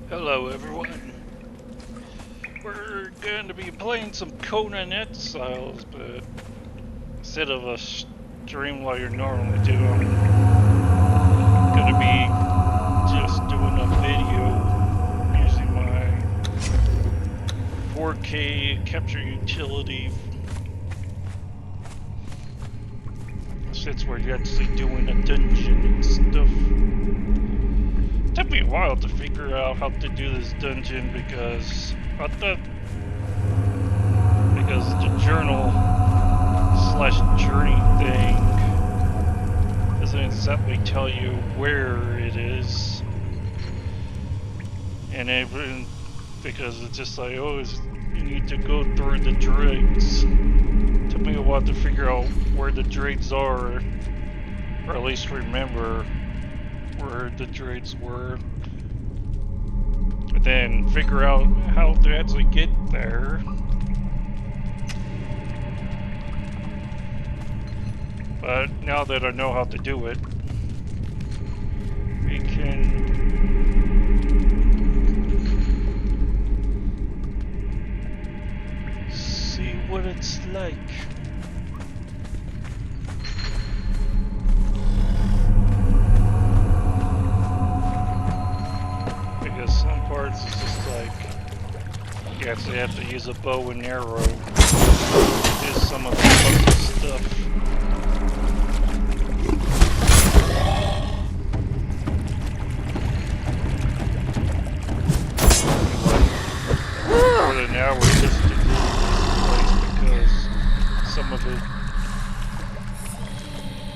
Hello everyone. We're going to be playing some Conan Exiles, but instead of a stream like you normally do, I'm going to be just doing a video using my 4K capture utility, since we're actually doing a dungeon and stuff. It took me a while to figure out how to do this dungeon because I thought the journal / journey thing doesn't exactly tell you where it is, and even because it's just like, oh, you need to go through the dregs. It took me a while to figure out where the dregs are, or at least remember where the dregs were, and then figure out how to actually get there. But now that I know how to do it, we can see what it's like. Because some parts it's just like you actually have to use a bow and arrow to do some of the puzzle stuff. An hour just to do this place because some of it,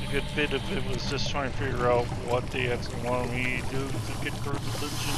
a good bit of it was just trying to figure out what they actually wanted me to do to get through the dungeon.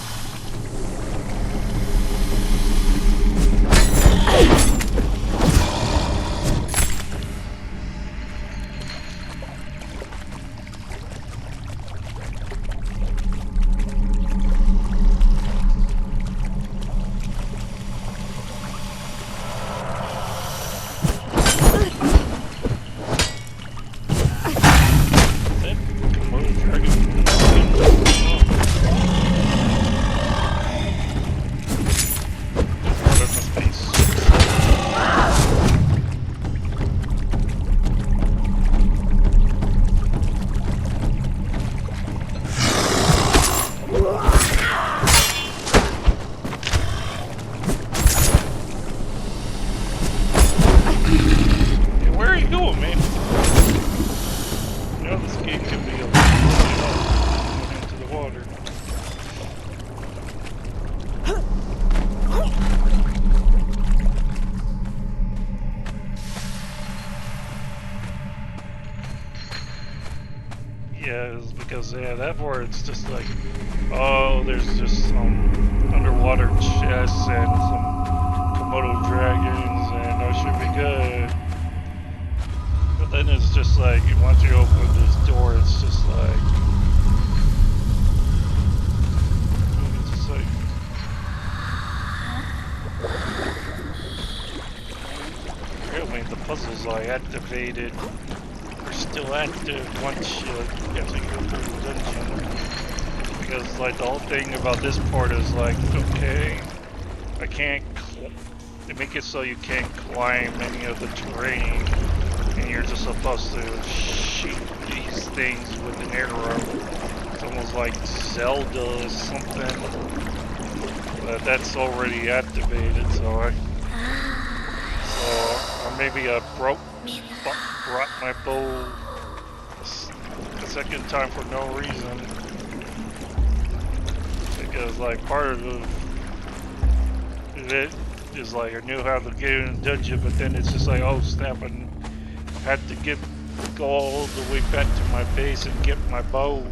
Yeah, that part it's just like, oh, there's just some underwater chests and some Komodo dragons, and that should be good. But then it's just like, once you open this door, it's just like, apparently the puzzles I activated are still active once you actually go through the dungeon. Because like the whole thing about this part is like, okay, I can't, they make it so you can't climb any of the terrain, and you're just supposed to shoot these things with an arrow. It's almost like Zelda or something, but that's already activated, so or maybe I brought my bow a second time for no reason. Because like part of it is like I knew how to get in the dungeon, but then it's just like, oh snap, I had to go all the way back to my base and get my bow.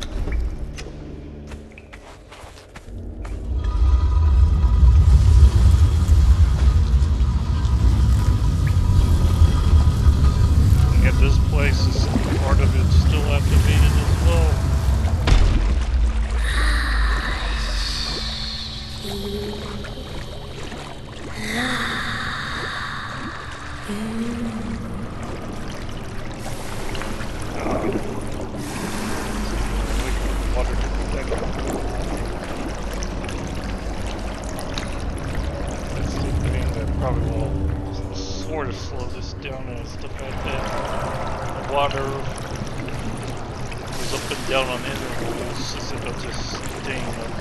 This place is part of it still activated as well. Water to protect. to slow this down as the fact that the water goes up and down on intervals instead of just staying up.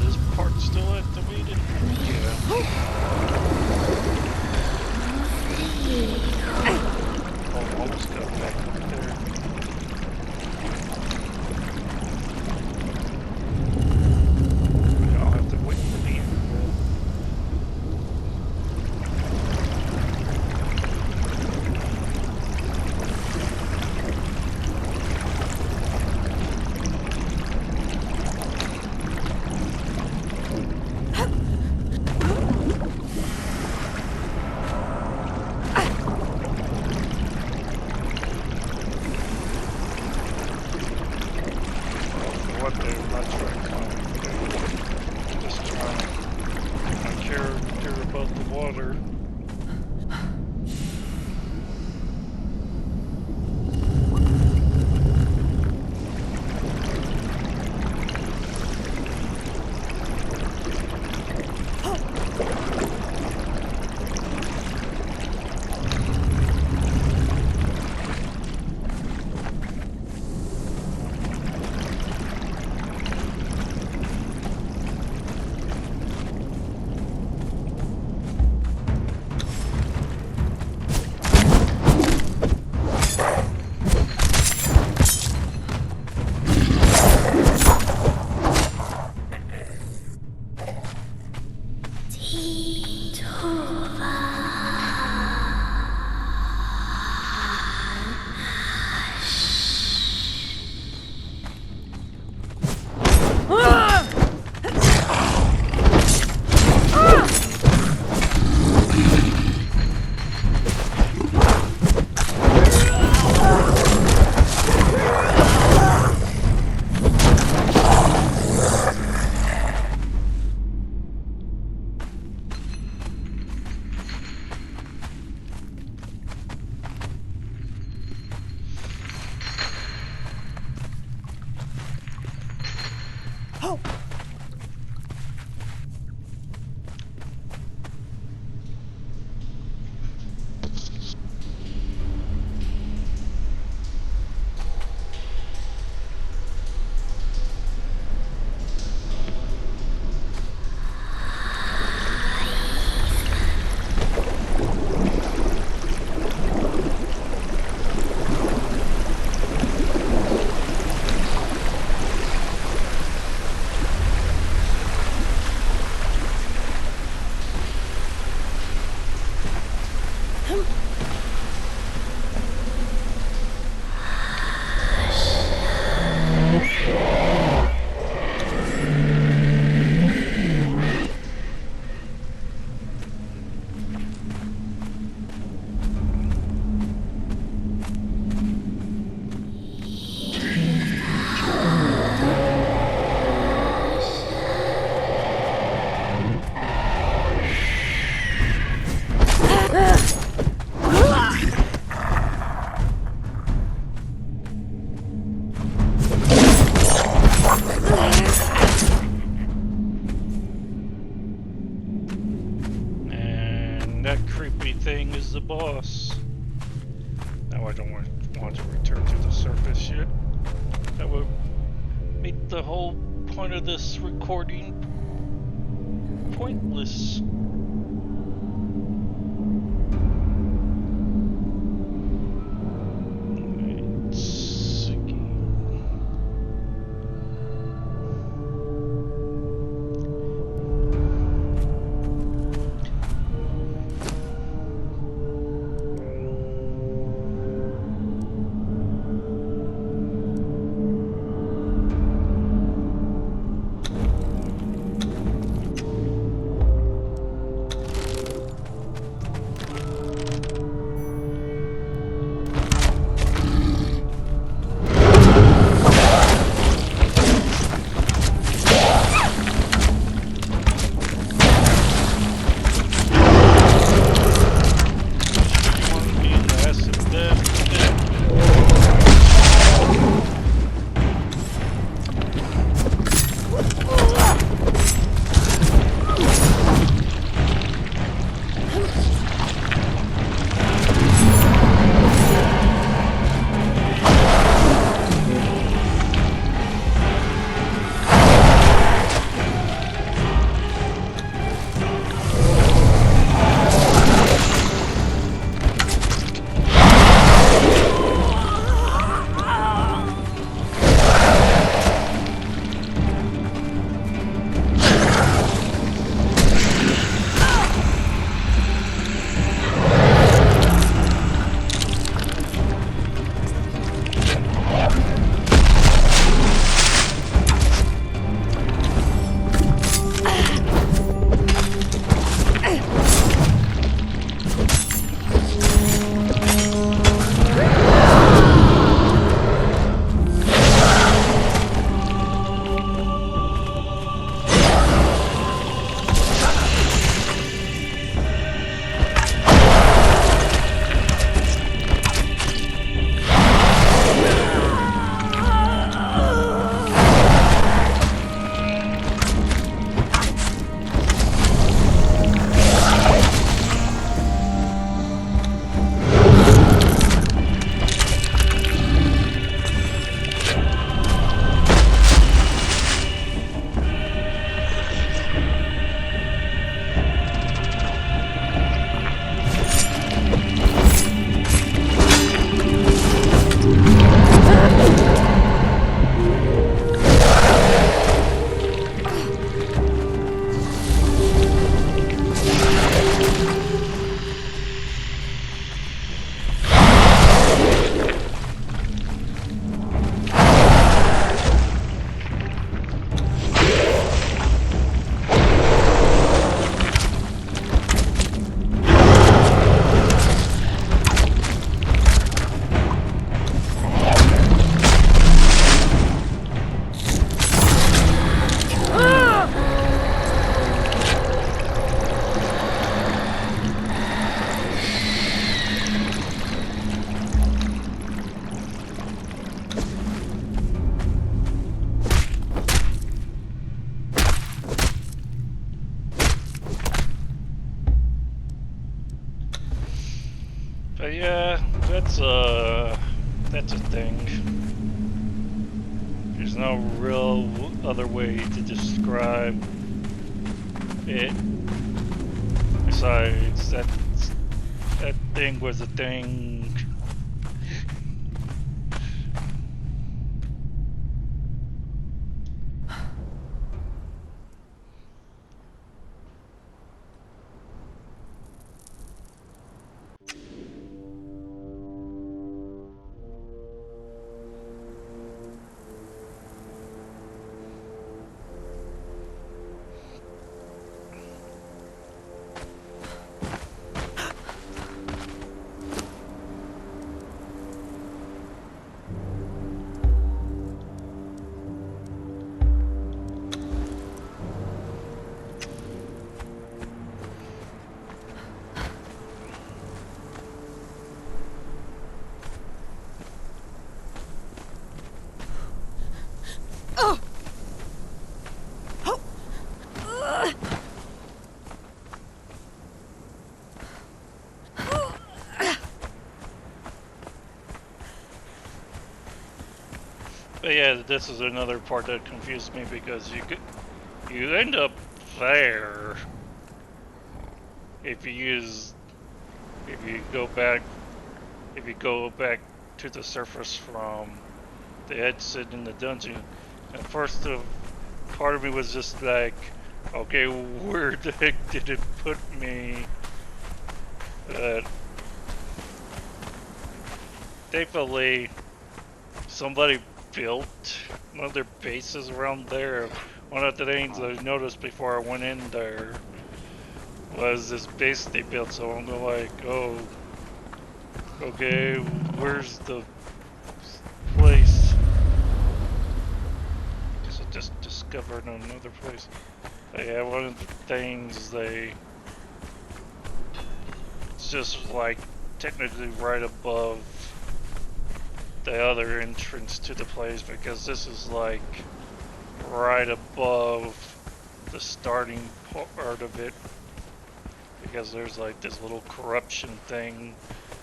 This part still activated? Yeah. Oh, almost got back up there. I'll have to wait for the end. What they're not trying to find. Just trying to care about the water. Thing is the boss. Now I don't want to return to the surface yet. That would make the whole point of this recording pointless. But yeah, that's a thing. There's no real other way to describe it besides that thing was a thing. But yeah, this is another part that confused me because you end up there if you go back to the surface from the exit in the dungeon. And first part of me was just like, okay, where the heck did it put me? Thankfully, somebody built one of their bases around there. One of the things I noticed before I went in there was this base they built, so I'm like, oh, okay, where's the place? Guess I just discovered another place. But yeah, one of the things it's just like technically right above the other entrance to the place, because this is like right above the starting part of it, because there's like this little corruption thing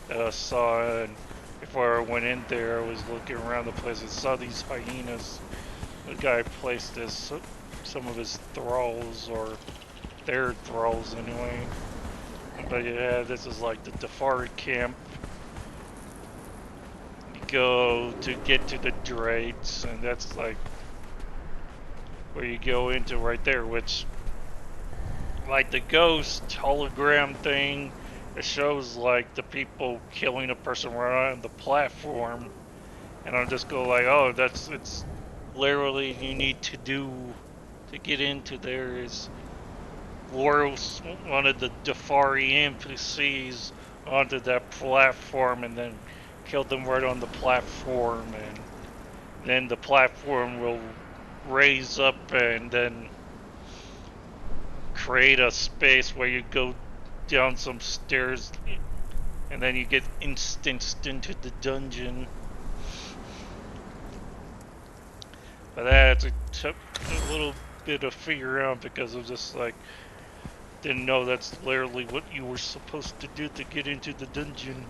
that I saw, and before I went in there I was looking around the place and saw these hyenas. The guy placed some of his thralls, or their thralls anyway. But yeah, this is like the Dafari camp. You go to get to the Drades, and that's like where you go into right there, which, like the ghost hologram thing, it shows like the people killing a person right on the platform, and I'm just go like, oh, it's literally you need to do to get into there is lure one of the Dafari NPCs onto that platform and then kill them right on the platform, and then the platform will raise up and then create a space where you go down some stairs and then you get instanced into the dungeon. But that took a little bit of figure out, because I was just like, didn't know that's literally what you were supposed to do to get into the dungeon.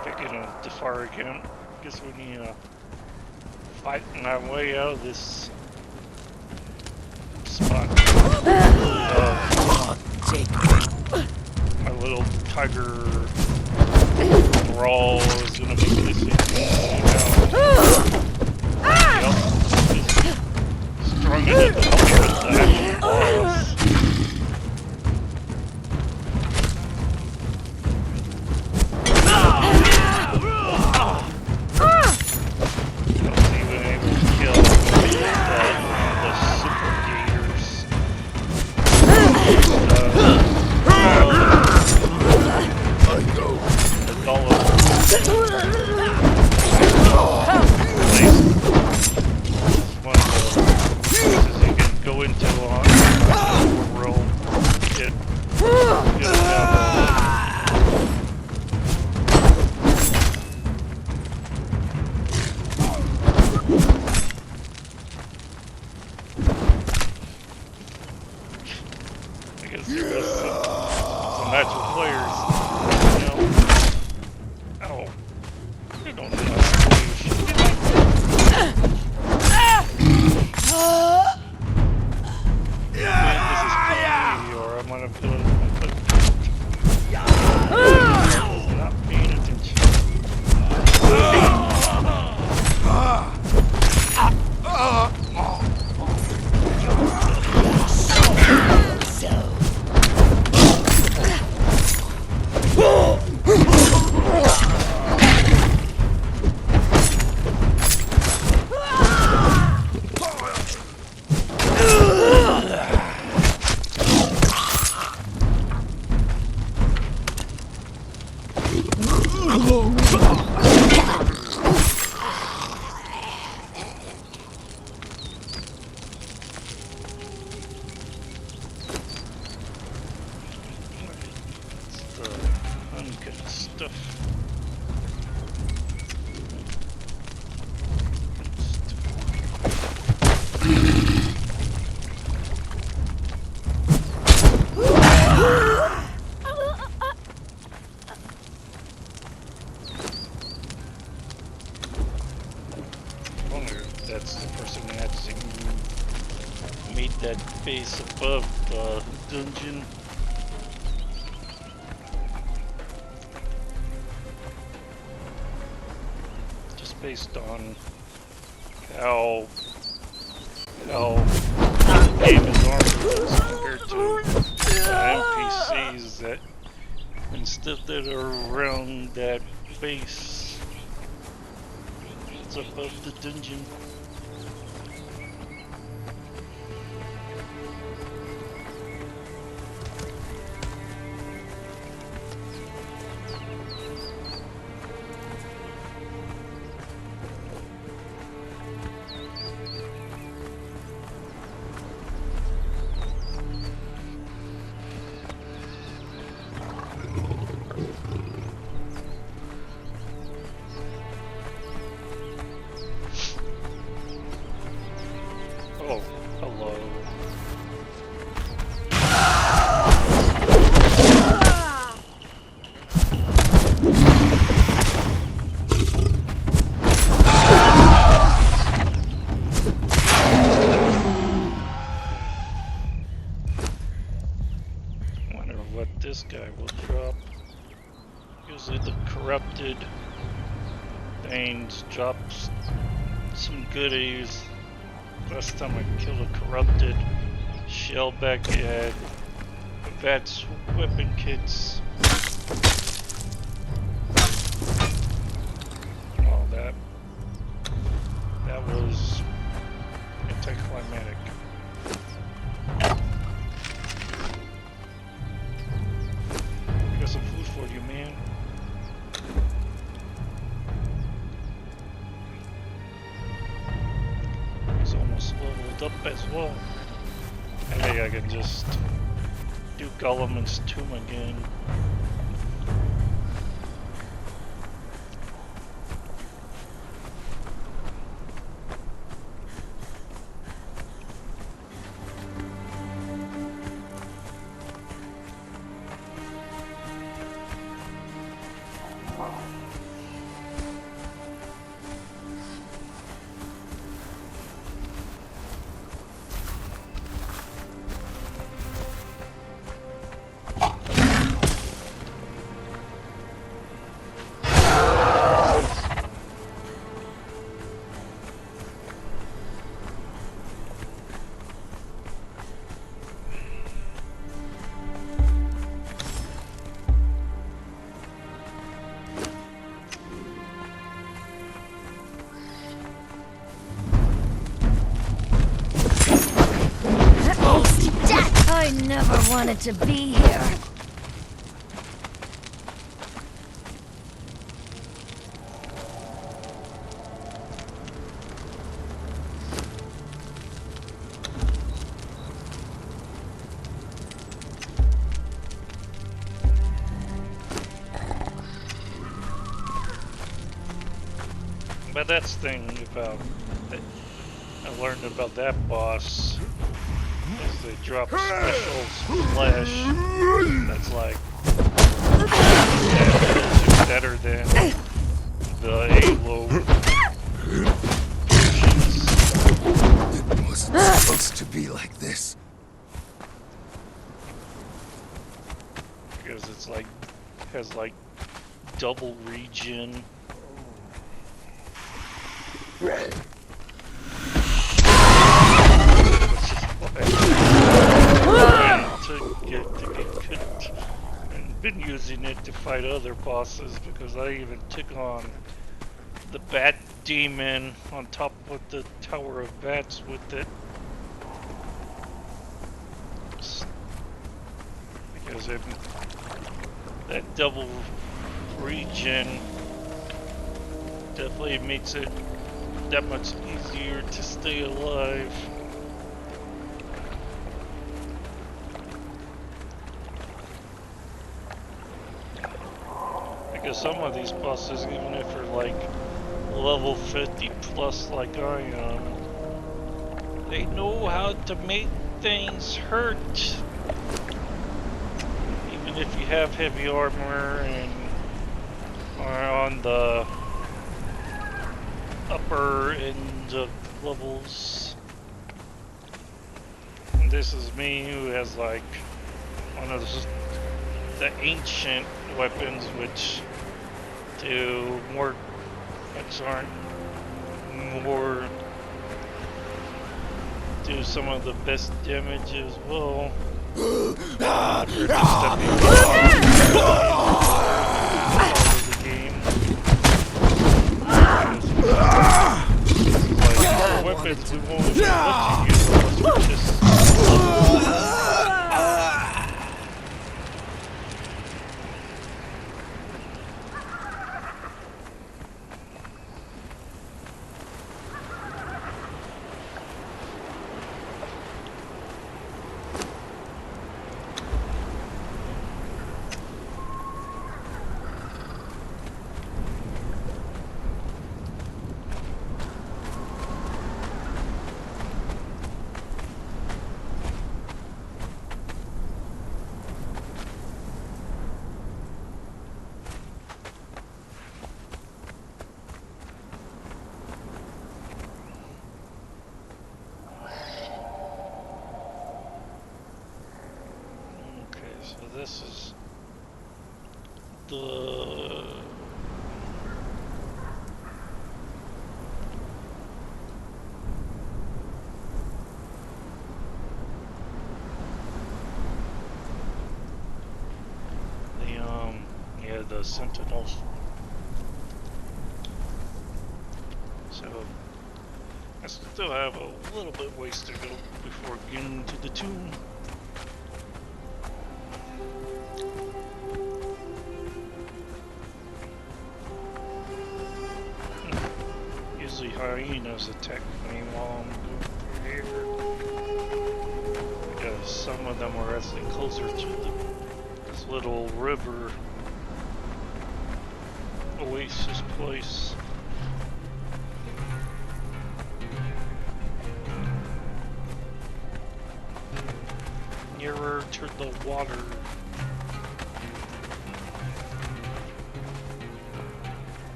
Speaking of Dafari again, I guess we need to fight our way out of this spot. My little tiger brawl is gonna make this easy now. Strong enough to help me with the actual boss. match with players. You know? Oh. You don't know how to do shit. Man, this is PvE, or I'm gonna feel not paying attention. That base above the dungeon. Just based on how the game is armored compared to NPCs that instead that are around that base. It's above the dungeon. Oh, hello. Wonder what this guy will drop. Usually the corrupted things drops some goodies. Last time I killed a corrupted shellback, had advanced weapon kits. Oh, that was anticlimactic. Got some food for you, man. Almost leveled up as well. I think I can just do Gollum's tomb again. I never wanted to be here. But that's the thing about that I learned about that boss is they drop special flesh that's like that kills you better than the Halo versions. It wasn't supposed to be like this. Because it's like, has like double regen. And been using it to fight other bosses because I even took on the Bat Demon on top of the Tower of Bats with it. Because that double regen definitely makes it that much easier to stay alive. Because some of these bosses, even if they're like level 50 plus like I am, they know how to make things hurt. Even if you have heavy armor and are on the upper end of levels. And this is me who has like one of the ancient weapons which do more, which aren't more, do some of the best damage as well. Like, weapons we won't even let you use unless we're just... So this is the yeah, the Sentinels. So I still have a little bit ways to go before getting to the tomb. Usually hyenas attack me while I'm going through here. Because some of them are actually closer to this little river oasis place. Nearer to the water.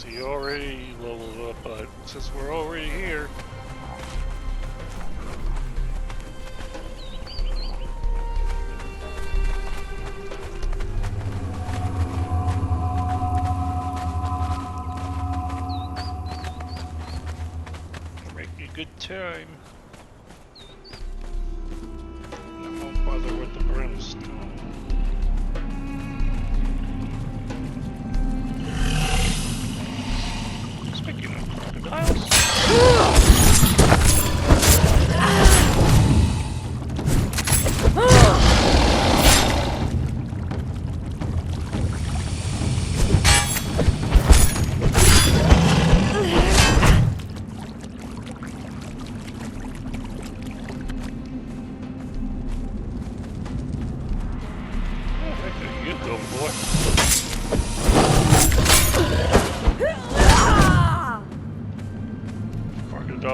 He already leveled up, but since we're already here, make a good time.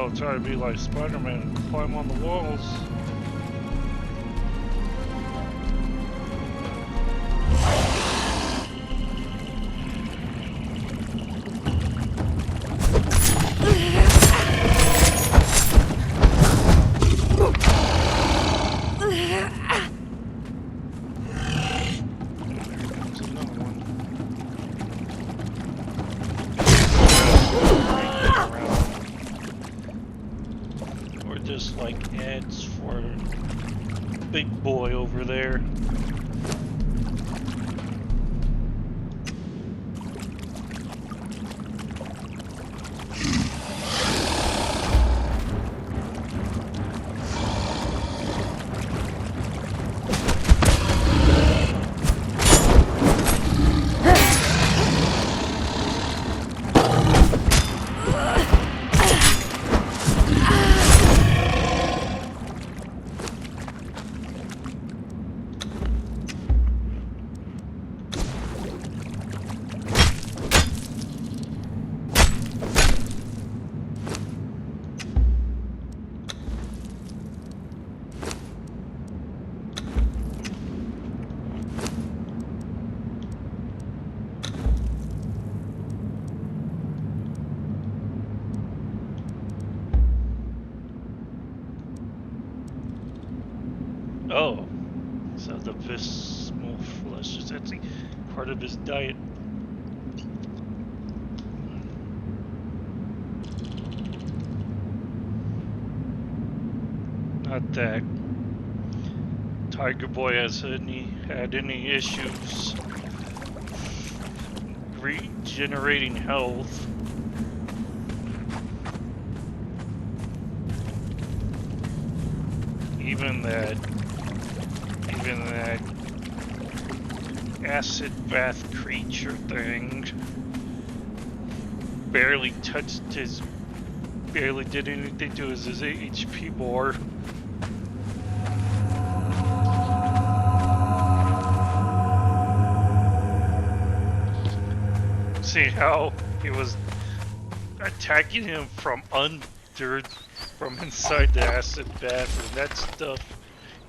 I'll try to be like Spider-Man and climb on the walls. Just like ads for big boy over there. Oh, so the visceral flesh is actually part of his diet. Not that Tiger Boy has had any issues regenerating health. Even that acid bath creature thing barely did anything to his HP bar. See how he was attacking him from inside the acid bath, and that stuff,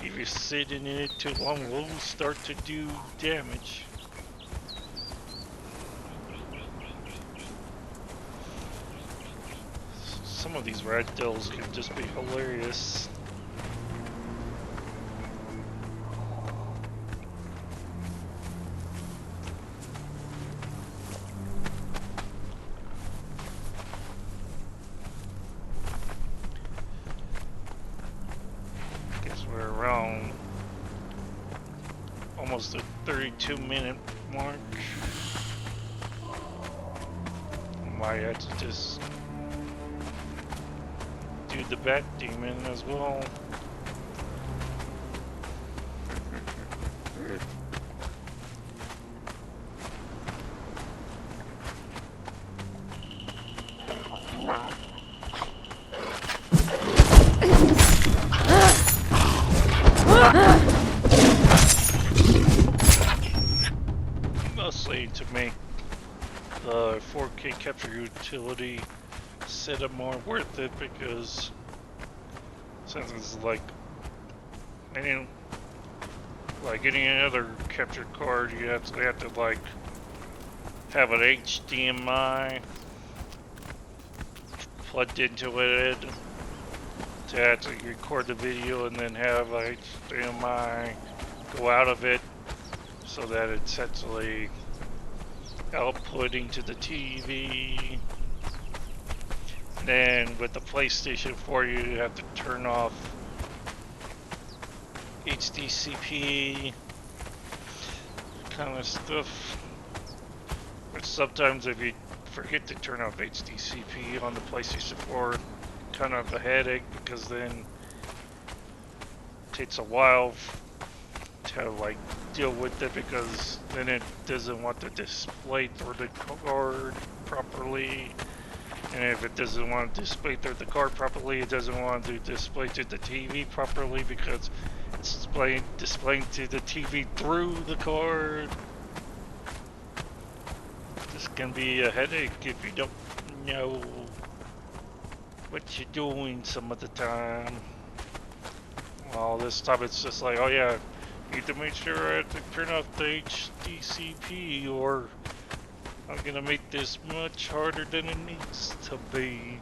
if you're sitting in it too long, will start to do damage. Some of these rat dills can just be hilarious. Almost a 32-minute mark. Might have to just do the bat demon as well. Mostly to make the 4K capture utility setup more worth it, because since it's like any other capture card, you actually have to like have an HDMI plugged into it to actually record the video, and then have a HDMI go out of it so that it's actually outputting to the TV. Then with the PlayStation 4, you have to turn off HDCP kind of stuff. But sometimes if you forget to turn off HDCP on the PlayStation 4, kind of a headache, because then it takes a while to like deal with it, because then it doesn't want to display through the card properly, and if it doesn't want to display through the card properly, it doesn't want to display to the TV properly, because it's displaying to the TV through the card. This can be a headache if you don't know. what you doing some of the time. Well, this time it's just like, oh yeah, need to make sure I have to turn off the HDCP or I'm gonna make this much harder than it needs to be.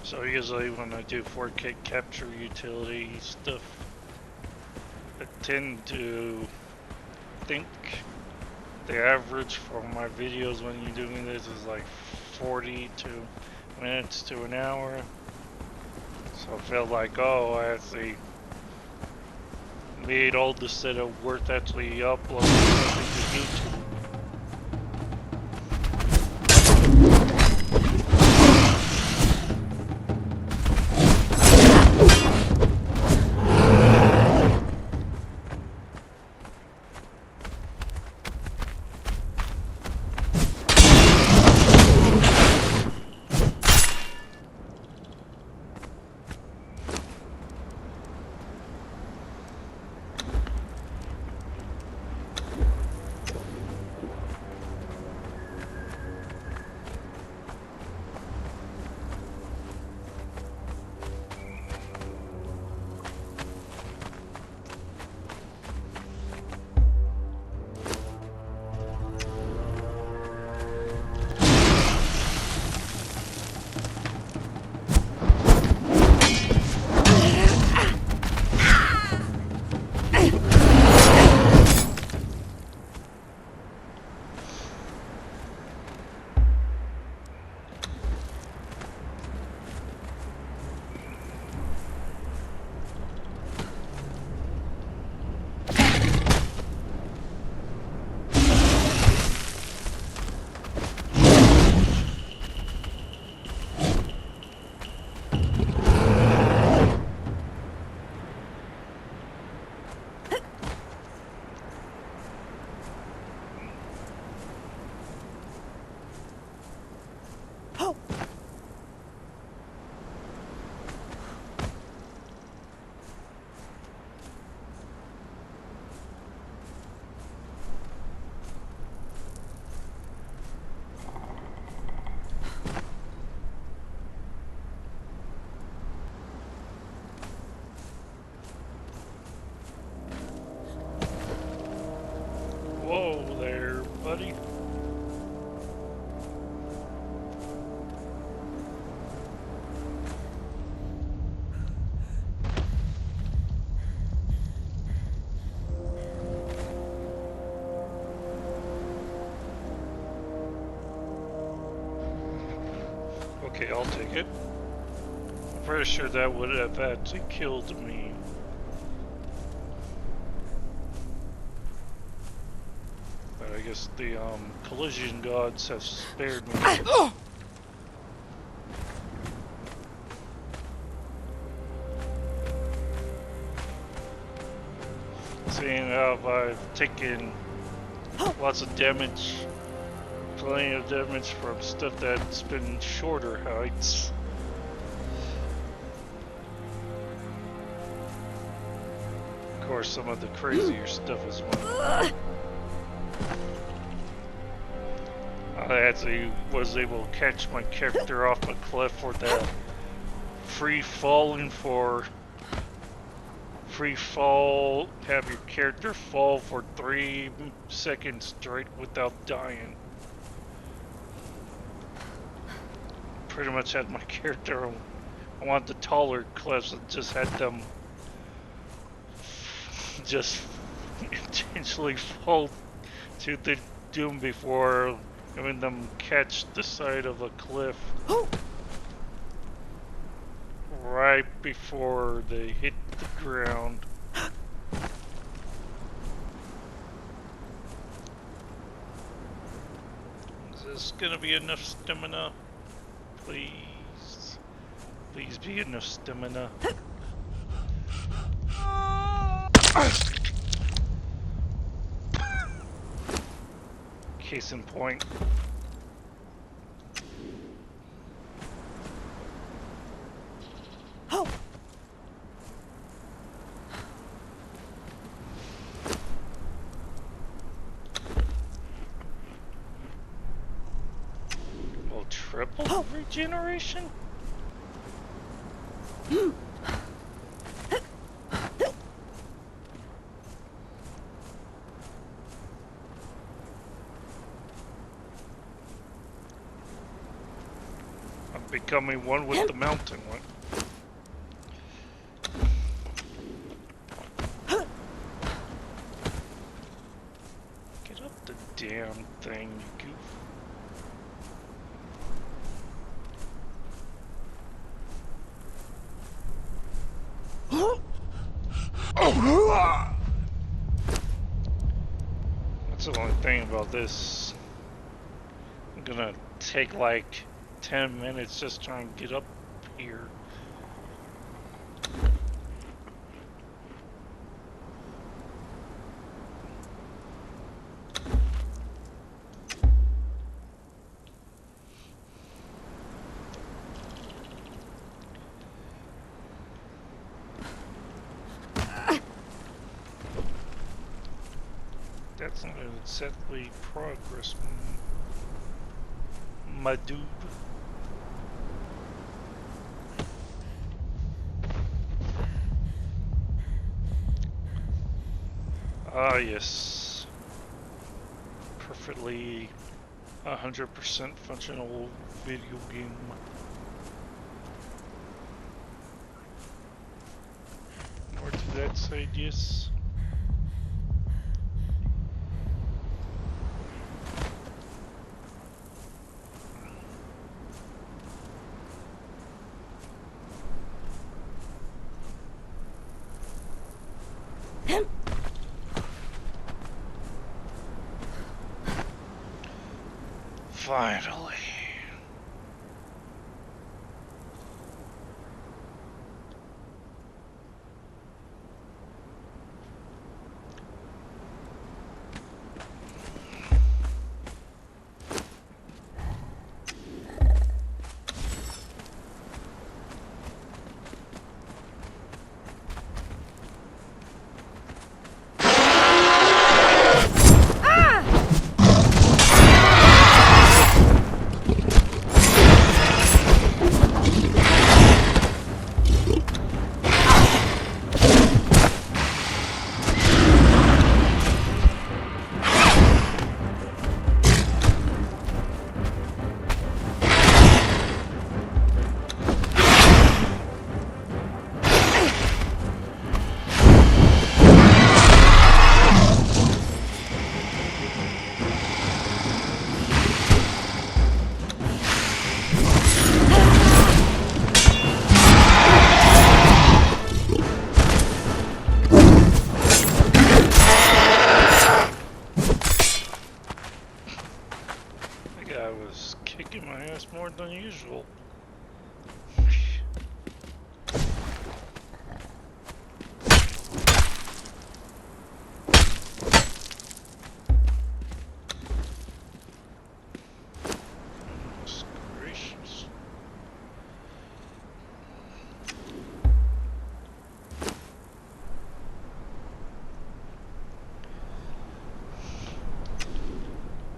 So usually when I do 4K capture utility stuff, I tend to think the average for my videos when you're doing this is like 42 minutes to an hour. So I felt like, oh, I actually made all the setup worth actually uploading something to YouTube. Whoa there, buddy. Okay, I'll take it. I'm pretty sure that would have actually killed me. But I guess the collision gods have spared me. Seeing how I've taken lots of damage, plenty of damage from stuff that's been shorter heights. Of course, some of the crazier stuff as well. I actually was able to catch my character off a cliff for that free fall, have your character fall for 3 seconds straight without dying. Pretty much had my character, I want the taller cliffs and just had them just intentionally fall to the doom before having them catch the side of a cliff right before they hit the ground. This this gonna be enough stamina? Please. Please be enough stamina. Case in point. Oh. Oh, triple regeneration? I'm becoming one with the mountain one. Get up the damn thing, you goof. That's the only thing about this. I'm gonna take like 10 minutes just trying to get up here. That's not exactly progress, my dude. Ah, yes. Perfectly 100% functional video game. More to that side, yes. Finally. That guy was kicking my ass more than usual. Goodness gracious.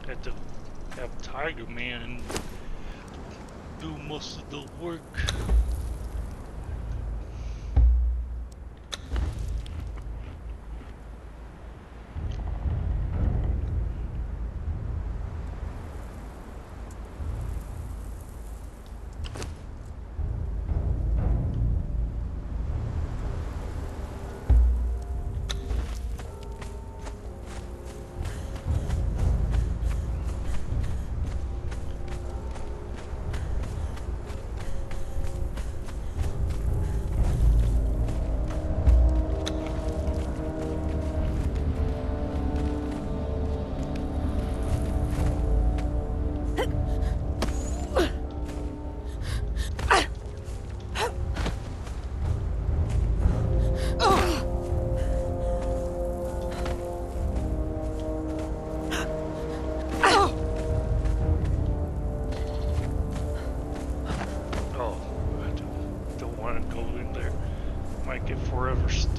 Had to have Tiger Man do most of the work.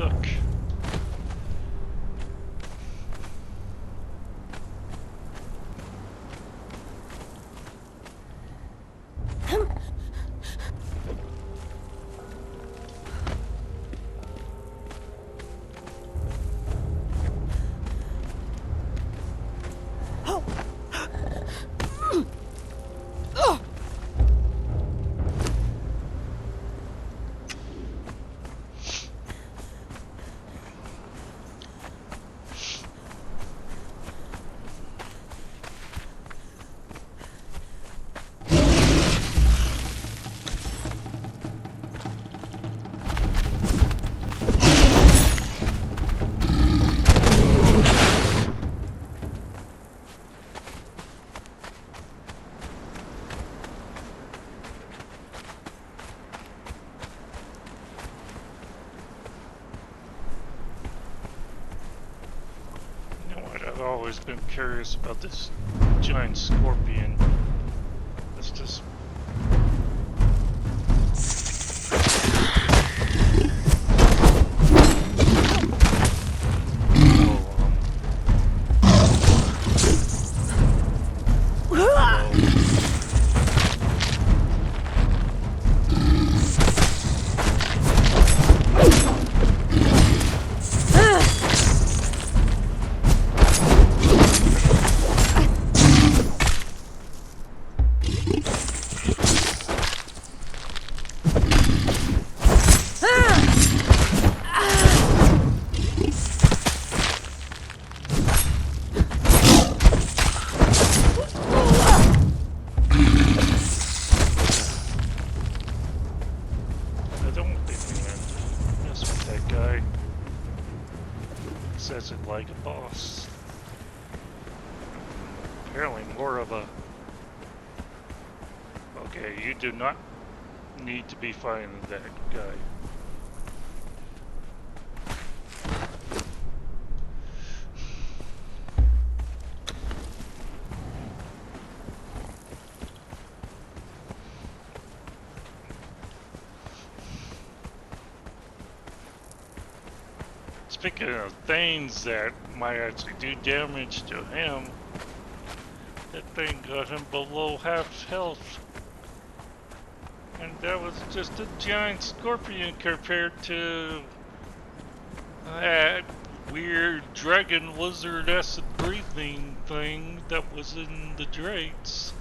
stuck. I've always been curious about this giant scorpion. It's just... says it like a boss. Apparently more of a... Okay, you do not need to be fighting that guy. Speaking of things that might actually do damage to him, that thing got him below half health. And that was just a giant scorpion compared to that weird dragon lizard acid breathing thing that was in the Drakes.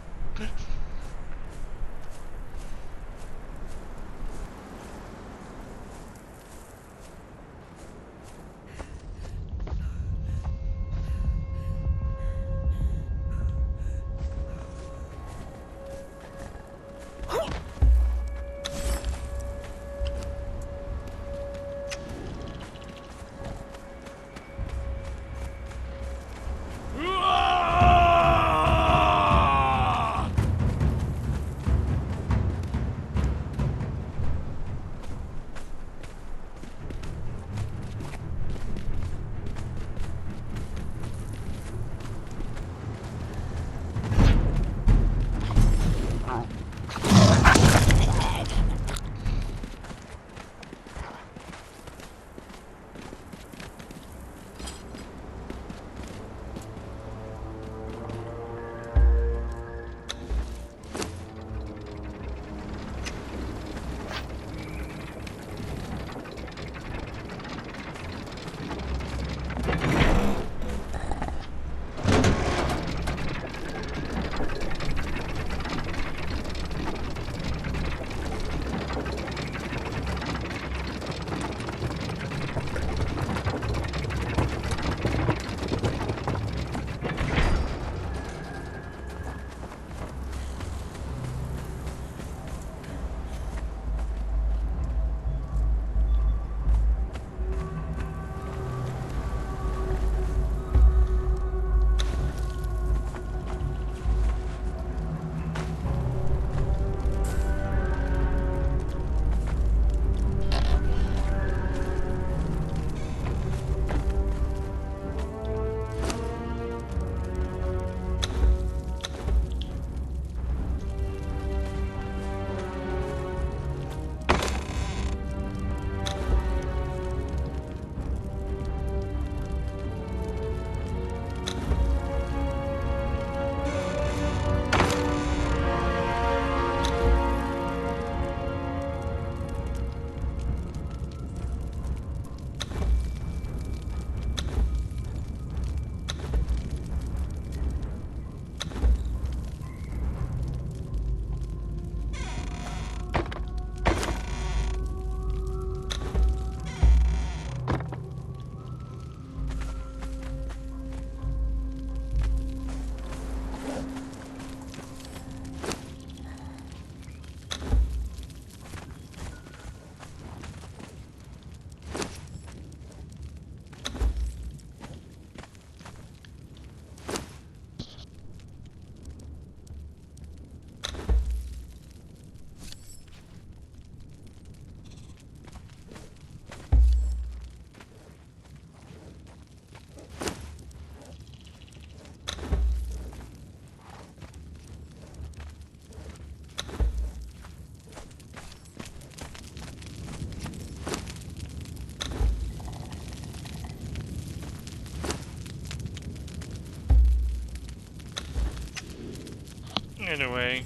Anyway,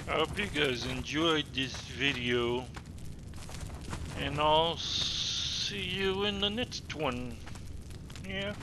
I hope you guys enjoyed this video. And I'll see you in the next one. Yeah.